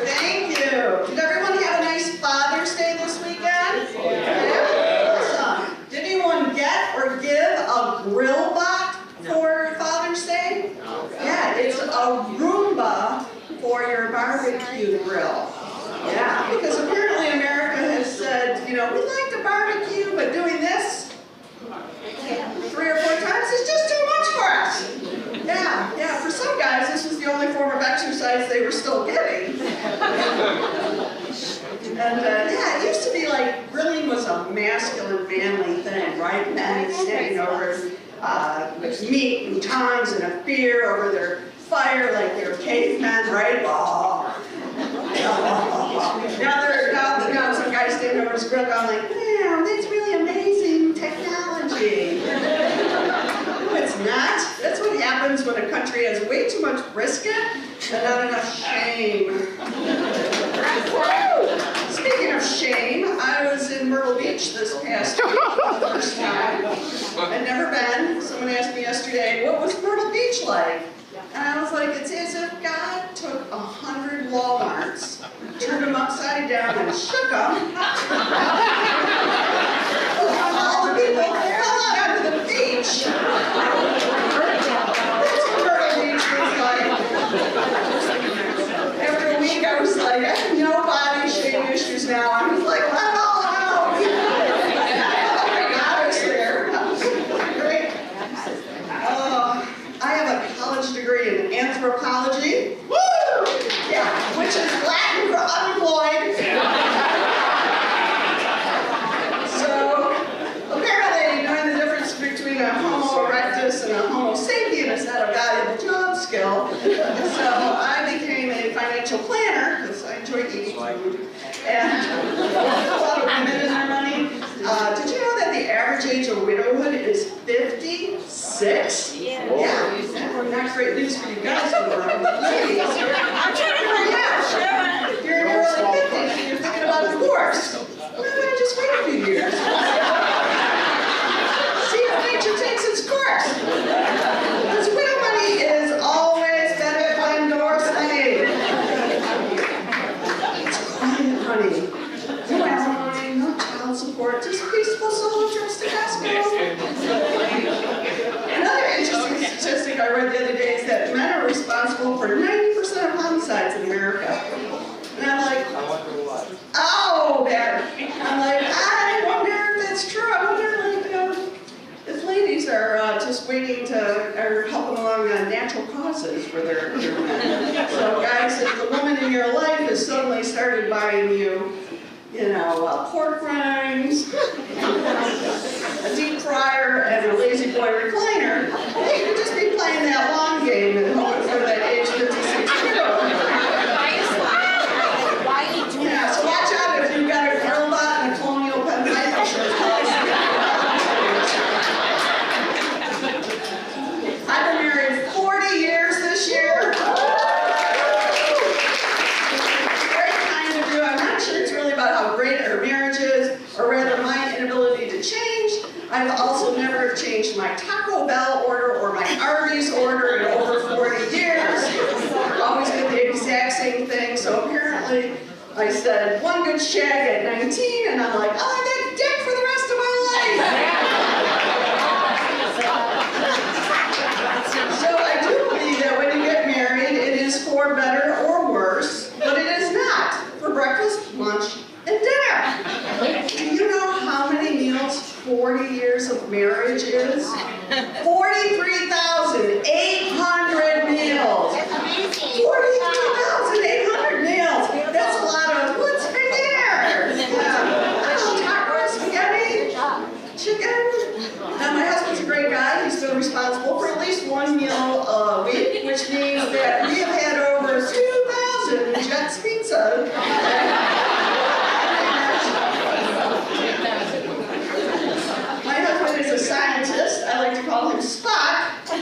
Thank you. Did everyone have a nice Father's Day this weekend? Yeah. Awesome. Did anyone get or give a grill bot for Father's Day? Yeah, it's a Roomba for your barbecue grill. Yeah, because apparently America has said, you know, we like to barbecue, but doing this 3 or 4 times is just too much for us. Yeah, for some guys, this was the only form of exercise they were still getting. And yeah, it used to be like grilling was a masculine, manly thing, right? Men standing over meat and tongs and a beer over their fire like they were cavemen, right? Oh. Now some guy standing over his grill going like, wow, that's really amazing technology. No, it's not. That's what happens when a country has way too much brisket and not enough shame. Speaking of shame, I was in Myrtle Beach this past week for the first time. I'd never been. Someone asked me yesterday, what was Myrtle Beach like? And I was like, it's as if God took 100 Walmarts, turned them upside down and shook them. All the people fell out onto the beach. That's what Myrtle Beach was like. After a week, I was like, I have no body shame issues now. I was like, let it all out. Oh my God, I was there. Great. I have a college degree in anthropology. Woo! Yeah, which is Latin for unemployed. So, apparently, knowing the difference between a Homo erectus and a Homo sapien is not a valuable job skill. So, I became a financial planner because I enjoy eating food. And a lot of women in their money. Did you know that the average age of widowhood is 56? Yeah. Not great news for you guys in the room, but ladies, you're in your early 50s and you're thinking about divorce. Well, just wait a few years. See if nature takes its course. Because widow money is always better than divorce-money. It's quiet money. No alimony, no child support, just peaceful solo trips to Costco. Another interesting statistic I read the other day is that men are responsible for 90% of homicides in America. And I'm like, oh, bad. I'm like, I wonder if that's true. I wonder, like, if ladies are just waiting to, or helping along natural causes for their men. So, guys, if the woman in your life has suddenly started buying you, you know, pork rinds, a deep fryer, and a lazy boy recliner, you could just be playing that long game and hoping for that age 56 widow. Yeah, so watch out if you've got a grill bot and a colonial pen knife. I've been married 40 years this year. Very kind of you. I'm not sure it's really about how great our marriage is, or rather my inability to change. I've also never changed my Taco Bell order or my Arby's order in over 40 years. Always get the exact same thing, so apparently I said one good shag at 19, and I'm like, oh, I got dick for the rest of my life. So I do believe that when you get married, it is for better or worse, but it is not for breakfast, lunch, and dinner. Do you know how many meals 40 years of marriage is? 43,800 meals. 43,800 meals. That's a lot of, what's for dinner? Tacos, spaghetti, chicken. Now, my husband's a great guy. He's been responsible for at least one meal a week, which means that we have had over 2,000 Jets Pizza. My husband is a scientist. I like to call him Spock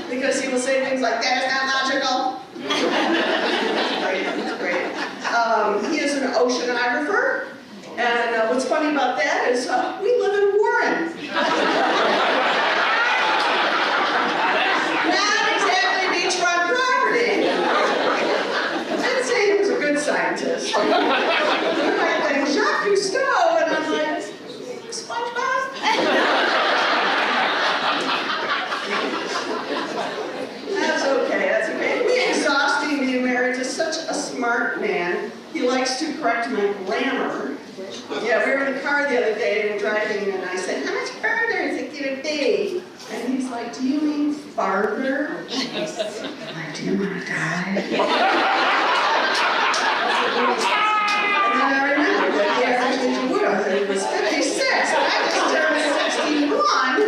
because he will say things like, that is not logical. That's great. He is an oceanographer. And what's funny about that is we live in Warren. correct my grammar. Yeah, we were in the car the other day and driving, and I said, "How much further is it gonna be?" And he's like, "Do you mean farther?" I'm like, "Do you want to die?" And then I remembered that the average age of widowhood was 56, and I just turned 61.